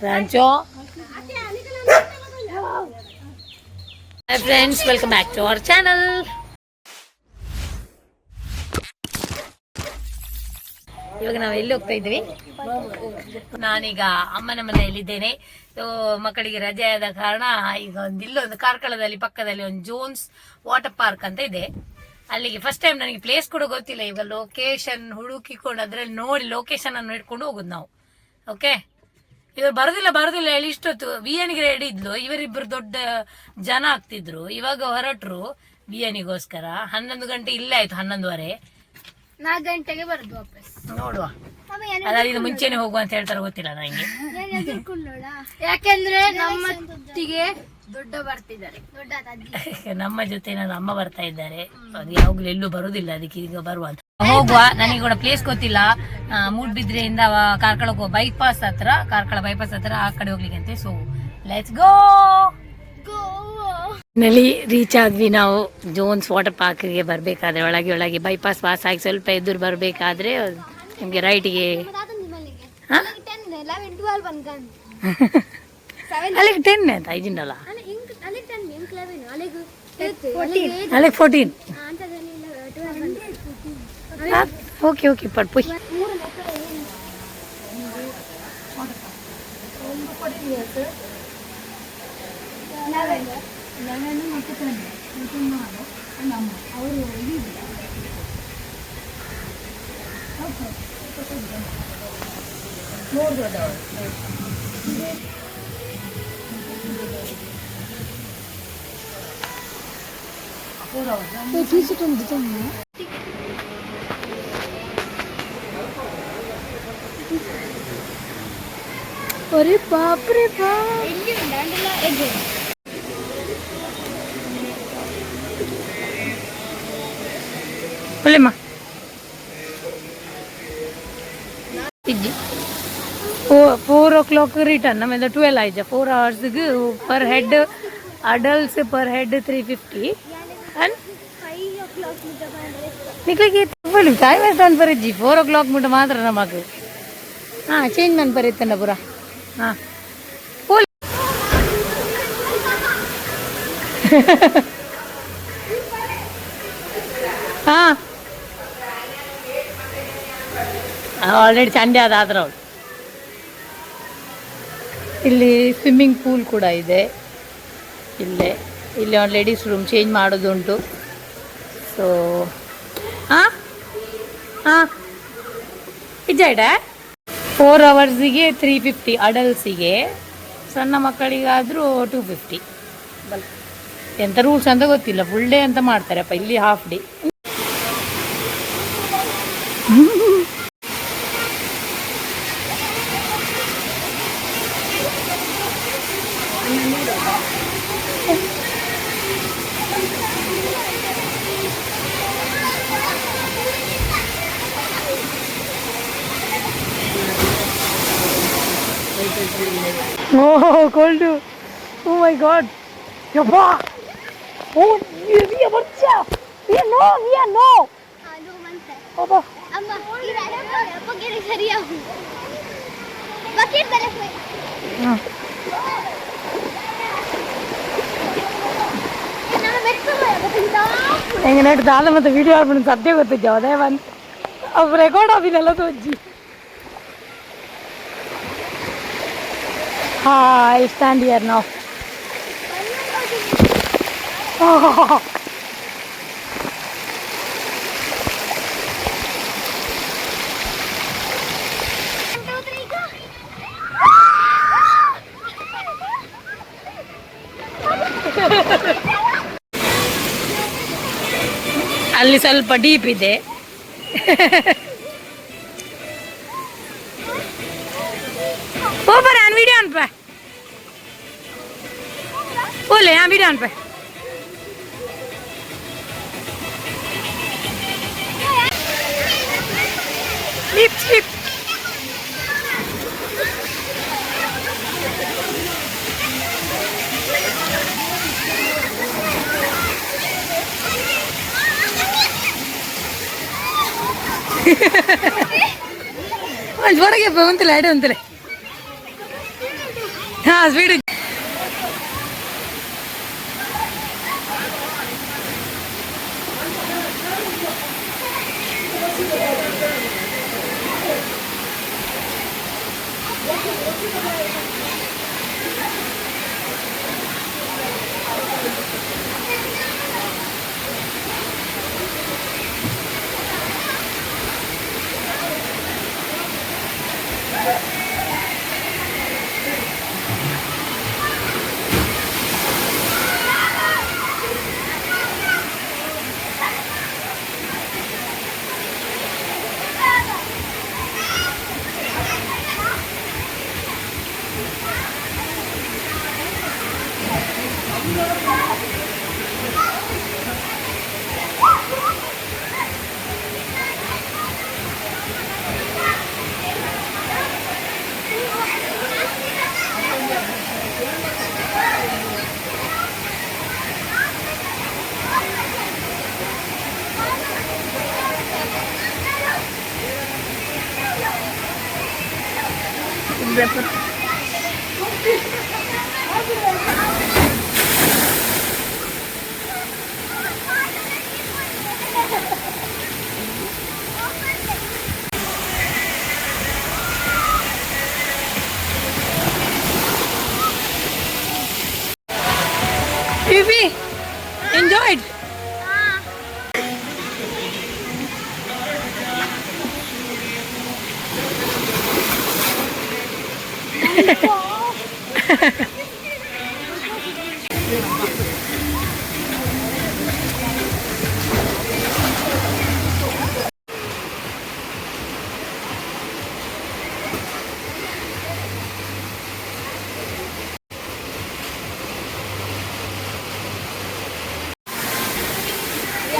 Rancho. Hi friends, welcome back to our channel. ಇವಾಗ ನಾವು ಎಲ್ಲಿ ಹೋಗ್ತಾ ಇದ್ವಿ? ನಾನೀಗ ಅಮ್ಮನ ಮನೆಯಲ್ಲಿದ್ದೇನೆ. ಮಕ್ಕಳಿಗೆ ರಜೆ ಆದ ಕಾರಣ ಈಗ ಇಲ್ಲೊಂದು ಕಾರ್ಕಳದಲ್ಲಿ ಪಕ್ಕದಲ್ಲಿ ಒಂದು ಜೋನ್ಸ್ ವಾಟರ್ ಪಾರ್ಕ್ ಅಂತ ಇದೆ. ಅಲ್ಲಿಗೆ ಫಸ್ಟ್ ಟೈಮ್ ನನಗೆ ಪ್ಲೇಸ್ ಕೂಡ ಗೊತ್ತಿಲ್ಲ. ಈಗ ಲೊಕೇಶನ್ ಹುಡುಕಿಕೊಂಡು ಅದ್ರಲ್ಲಿ ನೋಡಿ ಲೊಕೇಶನ್ ಅನ್ನು ಇಟ್ಕೊಂಡು ಹೋಗುದು ನಾವು. ಓಕೆ, ಇವರು ಬರುದಿಲ್ಲ ಹೇಳಿ ಇಷ್ಟೊತ್ತು ಬಿರಿಯಾನಿಗೆ ರೆಡಿ ಇದ್ಲು. ಇವರಿಬ್ಬರು ದೊಡ್ಡ ಜನ ಆಗ್ತಿದ್ರು. ಇವಾಗ ಹೊರಟ್ರು ಬಿರಿಯಾನಿಗೋಸ್ಕರ. 11 ಗಂಟೆ ಇಲ್ಲೇ ಆಯ್ತು, 11:30. 4 ಗಂಟೆಗೆ ಬರುದು ವಾಪಸ್. ನೋಡುವ, ಅದಾದ್ರಿಂದ ಮುಂಚೆನೆ ಹೋಗುವ ಅಂತ ಹೇಳ್ತಾರೆ, ಗೊತ್ತಿಲ್ಲ ನಂಗೆ. ಯಾಕೆಂದ್ರೆ ನಮ್ಮೊಟ್ಟಿಗೆ ದೊಡ್ಡ ಬರ್ತಿದ್ದಾರೆ, ನಮ್ಮ ಜೊತೆ ನನ್ನ ಅಮ್ಮ ಬರ್ತಾ ಇದ್ದಾರೆ. ಅದು ಯಾವಾಗ್ಲೂ ಎಲ್ಲೂ ಬರುದಿಲ್ಲ, ಅದಕ್ಕೆ ಈಗ ಬರುವ ಅಂತ ಹೋಗುವ. ನನಗೆ ಕೂಡ ಪ್ಲೇಸ್ ಗೊತ್ತಿಲ್ಲ. ಮೂಡ್ಬಿದ್ರೆಯಿಂದ ಕಾರ್ಕಳಕ್ಕೆ ಬೈಪಾಸ್ ಹತ್ರ, ಕಾರ್ಕಳ ಬೈಪಾಸ್ ಹತ್ರ ಆ ಕಡೆ ಹೋಗ್ಲಿಕ್ಕೆ ಅಂತೆ. So let's go. ನಲ್ಲಿ ರೀಚ್ ಆದ್ವಿ ನಾವು. ಜೋನ್ಸ್ ವಾಟರ್ ಪಾರ್ಕ್ಗೆ ಬರ್ಬೇಕಾದ್ರೆ ಒಳಗೆ ಬೈಪಾಸ್ ಪಾಸ್ ಆಗಿ ಸ್ವಲ್ಪ ಎದುರು ಬರ್ಬೇಕಾದ್ರೆ ನಿಮ್ಗೆ ರೈಟ್ಗೆ ಅಲ್ಲಿಗೆ 10 ಅಂತ ಐಜಿಂಡಲ್ಲ, ಅಲ್ಲಿಗೆ 14. ಓಕೆ ಪಡ್ಪುಯ್. अरे बाप रे बाप. बोलेम्मा 4 o'clock return. ನಮ್ಮೆಲ್ಲ 12 ಆಯ್ತು. 4 hours per head, adults per head 350 and 5 o'clock ನಿಕ್ಲಿಕ್ಕೆ time ಎಷ್ಟು ಅಂತ ಬರೀಜಿ. 4 o'clock ಮುಟ್ಟ ಮಾತ್ರ ನಮಗೆ. ಚೇಂಜ್ ಮಾಡಿ ಬರೀತಣ್ಣ ಪುರ. ಆಲ್ರೆಡಿ ಸಂಡೆ ಅದಾದ್ರ ಅವ್ರು. ಇಲ್ಲಿ ಸ್ವಿಮ್ಮಿಂಗ್ ಪೂಲ್ ಕೂಡ ಇದೆ. ಇಲ್ಲಿ ಒಂದು ಲೇಡೀಸ್ ರೂಮ್ ಚೇಂಜ್ ಮಾಡೋದುಂಟು. ಸೊ ಇಜ್ಜಾಯ್ಡ 4 hours-ಗೆ 350 ಅಡಲ್ಟ್ಸಿಗೆ, ಸಣ್ಣ ಮಕ್ಕಳಿಗಾದರೂ 250. ಎಂಥ ರೂಲ್ಸ್ ಅಂತ ಗೊತ್ತಿಲ್ಲ. ಫುಲ್ ಡೇ ಅಂತ ಮಾಡ್ತಾರಪ್ಪ, ಇಲ್ಲಿ half day. Oh, cold. Oh my God. Yabba. Oh, we are bachcha. We are no. ಅದು ಮಂತೆ Abba. ಅಮ್ಮ ಇರಲ್ಲ ಪಕ್ಕನೆ ಸರಿಯಾಗು ಬಕೆಟ್ ಬರಕ್ಕೆ. ನಾನು ಮೆತ್ತಗೆ ಬತ್ತಿಂದ ಹೆಂಗೆ ದಾದ ಮತ್ತೆ ವಿಡಿಯೋ ಮಾಡ್ಬಿಟ್ಟು ಸದ್ಯ ಗೊತ್ತಿದ್ದೆ. ಅದೇ ಒಂದು ಅವ್ record ಆಗಿನೆಲ್ಲ ತೋಜಿ. I stand here now. ಅಲ್ಲಿ ಸ್ವಲ್ಪ ಡೀಪ್ ಇದೆ. ऊपर वीडियो ऑन पे बोले, हाँ वीडियो ऑन पे. स्लिप स्लिप ಹೊರಗೆ ಒಂತಿಲ್ಲ ಅಡೆ ಒಂತಿಲ್ಲ ಹಾ ಸ್ವೀಟ್ Fifi, enjoyed.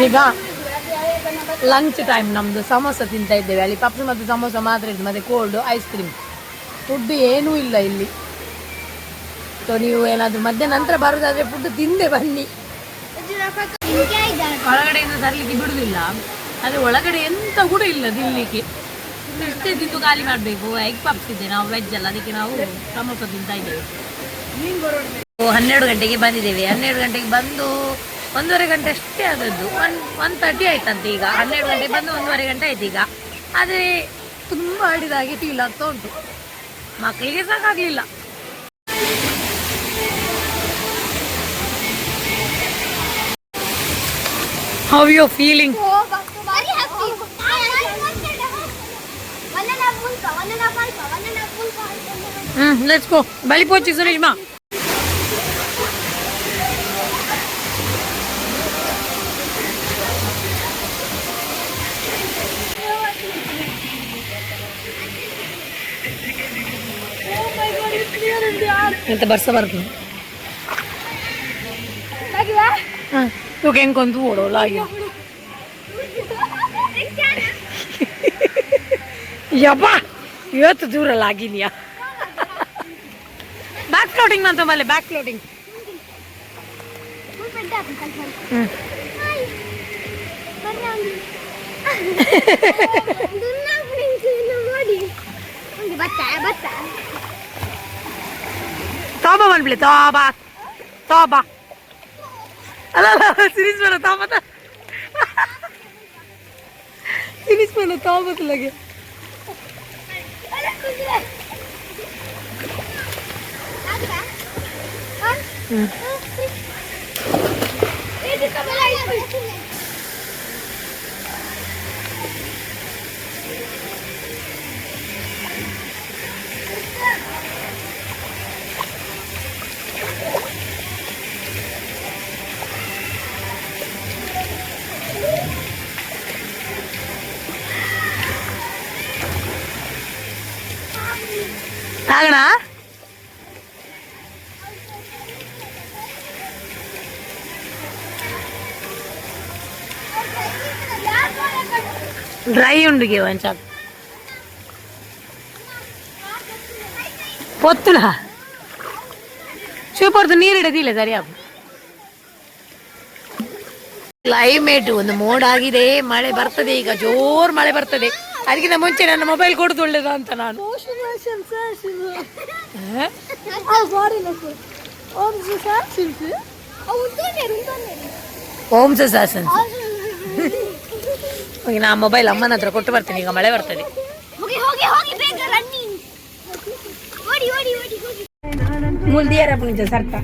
ಈಗ ಲಂಚ್ ಟೈಮ್ ನಮ್ದು ಸಮೋಸ ತಿಂತಾ ಇದ್ದೇವೆ ಅಲ್ಲಿ ಪಪ್ಸ್ ಮತ್ತು ಸಮೋಸ ಮಾತ್ರ ಇದೆ ಮತ್ತೆ ಕೋಲ್ಡ್ ಐಸ್ ಕ್ರೀಮ್ ಫುಡ್ ಏನೂ ಇಲ್ಲ ಇಲ್ಲಿ ಸೊ ನೀವು ಏನಾದರೂ ಮಧ್ಯಾಹ್ನ ನಂತರ ಬರೋದಾದ್ರೆ ಫುಡ್ ತಿಂದೆ ಬನ್ನಿ ಒಳಗಡೆಯಿಂದ ತರಲಿಕ್ಕೆ ಬಿಡುದಿಲ್ಲ ಆದರೆ ಒಳಗಡೆ ಎಂತ ಕೂಡ ಇಲ್ಲ ತಿನ್ಲಿಕ್ಕೆ ಇಷ್ಟೇ ತಿಂದು ಖಾಲಿ ಮಾಡಬೇಕು ಎಗ್ ಪಪ್ಸ್ ಇದೆ ನಾವು ವೆಜ್ ಅಲ್ಲ ಅದಕ್ಕೆ ನಾವು ಸಮೋಸ ತಿಂತಾ ಇದ್ದೇವೆ 12 ಗಂಟೆಗೆ ಬಂದಿದ್ದೇವೆ 12 ಗಂಟೆಗೆ ಬಂದು 1:30 ಗಂಟೆ ಅಷ್ಟೇ ಆದದ್ದು 1:30 ಆಯ್ತಂತೆ ಈಗ 12 ಗಂಟೆಗೆ ಬಂದು 1:30 ಗಂಟೆ ಆಯ್ತು ಈಗ ಆದರೆ ತುಂಬ ಆಡಿದಾಗೆ ಫೀಲ್ ಆಗ್ತಾ ಉಂಟು ಮಕ್ಕಳಿಗೆ ಸಾಕಾಗಲಿಲ್ಲ how you feeling let's go ಬಳಿ ಪೋಚಿ ಸುರೇಶ್ಮಾ ಎಂತ ಬರ್ಸ ಬರ್ತದೆ तू कें कोण तू ओढो लागे ಯಬ್ಬಾ ಇವತ್ತು ದೂರ ಲಾಗಿಲಿಯಾ ಬ್ಯಾಕ್ ಫ್ಲೋಟಿಂಗ್ ಅಂತ ಮಲೆ ಬ್ಯಾಕ್ ಫ್ಲೋಟಿಂಗ್ ತೋಬಾ ಮನ್ಬಿಳೆ ತೋಬಾ ತೋಬಾ ಅಲ್ಲ ಸಿರೀಸ್ ಮೇಲೆ ತೋಬತ ಸಿರೀಸ್ ಮೇಲೆ ತೋಬತ್ ಲಗೆ ಆಗಣ ಡ್ರೈ ಉಂಡಿಗೆ ಒಂಚ ಪೊತ್ತುಳ ಸೂಪರ್ದು ನೀರಿಡದಿಲ್ಲ ಸರಿಯಾಗು ಕ್ಲೈಮೇಟ್ ಒಂದು ಮೋಡ ಆಗಿದೆ ಮಳೆ ಬರ್ತದೆ ಈಗ ಜೋರ್ ಮಳೆ ಬರ್ತದೆ ಅದಕ್ಕಿಂತ ಮುಂಚೆ ನನ್ನ ಮೊಬೈಲ್ ಕೊಡುದು ಒಳ್ಳೇದು ಅಂತ ನಾನು. ಓಂ ಸಾಸನ್ ನಾ ಮೊಬೈಲ್ ಅಮ್ಮನ ಹತ್ರ ಕೊಟ್ಟು ಬರ್ತೀನಿ, ಈಗ ಮಳೆ ಬರ್ತದೆ. ಹೋಗಿ ಹೋಗಿ ಹೋಗಿ ಬೇಗ ರನ್ನಿಂಗ್ ಓಡಿ ಓಡಿ ಓಡಿ ಹೋಗಿ ಮುಲ್ದಿಯರ ಪುಂಜ ಸರ್ತ.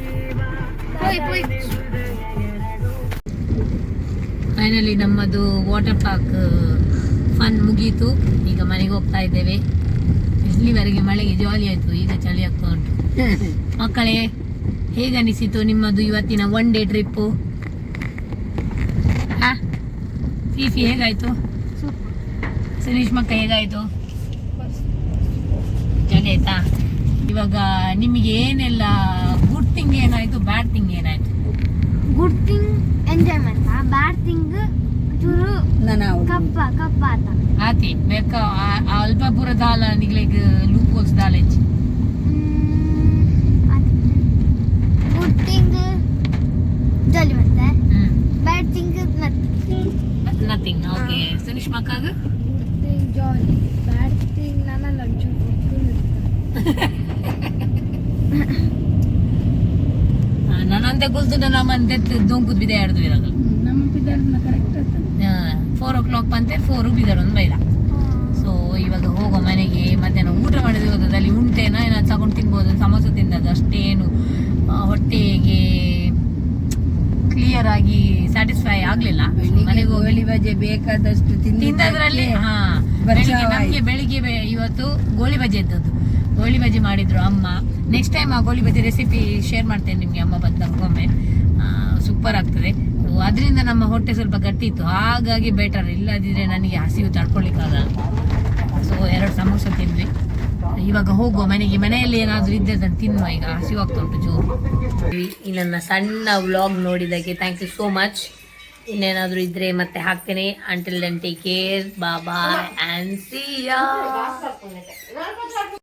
ಹೋಯ್ ಹೋಯ್ ಫೈನಲಿ ನಮ್ಮದು ವಾಟರ್ ಪಾರ್ಕ್ ಫನ್ ಮುಗೀತು. ಈಗ ಮನೆಗೆ ಹೋಗ್ತಾ ಇದ್ದೇವೆ. ಇಲ್ಲಿವರೆಗೆ ಮಳೆಗೆ ಜಾಲಿ ಆಯ್ತು, ಈಗ ಚಳಿ ಆಗ್ತಾ ಉಂಟು. ಮಕ್ಕಳೇ, ಹೇಗನಿಸಿತು ನಿಮ್ಮದು ಇವತ್ತಿನ 1 ಡೇ ಟ್ರಿಪ್ಪು? ಫೀಫಿ ಹೇಗಾಯ್ತು? ಸುನೀಶ್ ಮಕ್ಕ ಹೇಗಾಯ್ತು? ಚಳಿ ಆಯ್ತಾ? ಇವಾಗ ನಿಮಗೆ ಏನೆಲ್ಲ ಗುಡ್ ಥಿಂಗ್ ಏನಾಯ್ತು, ಬ್ಯಾಡ್ ಥಿಂಗ್ ಏನಾಯ್ತು? Good thing enjoyment, bad thing ಚೂರು ಕಪ್ಪ ಕಪ್ಪ ಆತ ಆತಿ ಬೇಕ ಅಲ್ಪಪುರ ದಾಲ ನಿಗ್ಲೆಗ್ ಲೂಪ್ ಹೋಲ್ಸ್ ದಾಲೆಜ್. ಗುಡ್ ಥಿಂಗ್ ಜಾಲಿ ಮತ್ತೆ bad thing nothing. Okay, Sunish ಮಕ್ಕಾಗ ಜಾಲಿ, ಬ್ಯಾಡ್ ಥಿಂಗ್ ನನ್ನ ನನ್ನಂತೆ ಗುಲ್ತು ನಮ್ಮಂತೆ ದೊಂಕುದ್ ಬಿದೆ ಹಿಡ್ದು ಇರೋದು. 4 o'clock ಬಂತೆ, 4 ಬಿದರೊಂದು ಬೈದ. ಸೊ ಇವಾಗ ಹೋಗೋ ಮನೆಗೆ. ಮಧ್ಯಾಹ್ನ ಊಟ ಮಾಡಿದ ಹೋದಲ್ಲಿ ಉಂಟೇನ ಏನಾದ್ರು ತಗೊಂಡು ತಿನ್ಬೋದು, ಸಮೋಸ ತಿಂದದ್ದು ಅಷ್ಟೇನು ಹೊಟ್ಟೆಗೆ ಕ್ಲಿಯರ್ ಆಗಿ ಸ್ಯಾಟಿಸ್ಫೈ ಆಗ್ಲಿಲ್ಲ. ಮನೆಗೆ ಹೋಗಿ ಬಜೆ ಬೇಕಾದಷ್ಟು ತಿಂದದ್ರಲ್ಲಿ ಬೆಳಿಗ್ಗೆ ಇವತ್ತು ಗೋಳಿ ಬಜೆ ಇದ್ದದ್ದು. ಗೋಳಿ ಬಜೆ ಮಾಡಿದ್ರು ಅಮ್ಮ. ನೆಕ್ಸ್ಟ್ ಟೈಮ್ ಆ ಗೋಳಿ ಬಜೆ ರೆಸಿಪಿ ಶೇರ್ ಮಾಡ್ತೇನೆ ನಿಮ್ಗೆ, ಅಮ್ಮ ಬಂದಾಗ ಒಮ್ಮೆ. ಸೂಪರ್ ಆಗ್ತದೆ. ಅದರಿಂದ ನಮ್ಮ ಹೊಟ್ಟೆ ಸ್ವಲ್ಪ ಗಟ್ಟಿ ಇತ್ತು, ಹಾಗಾಗಿ ಬೆಟರ್. ಇಲ್ಲದಿದ್ರೆ ನನಗೆ ಹಸಿವು ತಡ್ಕೊಳ್ಲಿಕ್ಕಾಗಲ್ಲ. ಸೊ 2 ಸಮೋಸ ತಿಂದ್ವಿ. ಇವಾಗ ಹೋಗುವ ಮನೆಗೆ. ಮನೆಯಲ್ಲಿ ಏನಾದರೂ ಇದ್ದರೆ ಅದನ್ನು ತಿನ್ನುವ. ಈಗ ಹಸಿವು ಆಗ್ತಾ ಉಂಟು ಜೋರು. ಈ ನನ್ನ ಸಣ್ಣ ವ್ಲಾಗ್ ನೋಡಿದ್ದಕ್ಕೆ ಥ್ಯಾಂಕ್ ಯು ಸೋ ಮಚ್. ಇನ್ನೇನಾದರೂ ಇದ್ರೆ ಮತ್ತೆ ಹಾಕ್ತೇನೆ. Until then take care, bye and see yeah.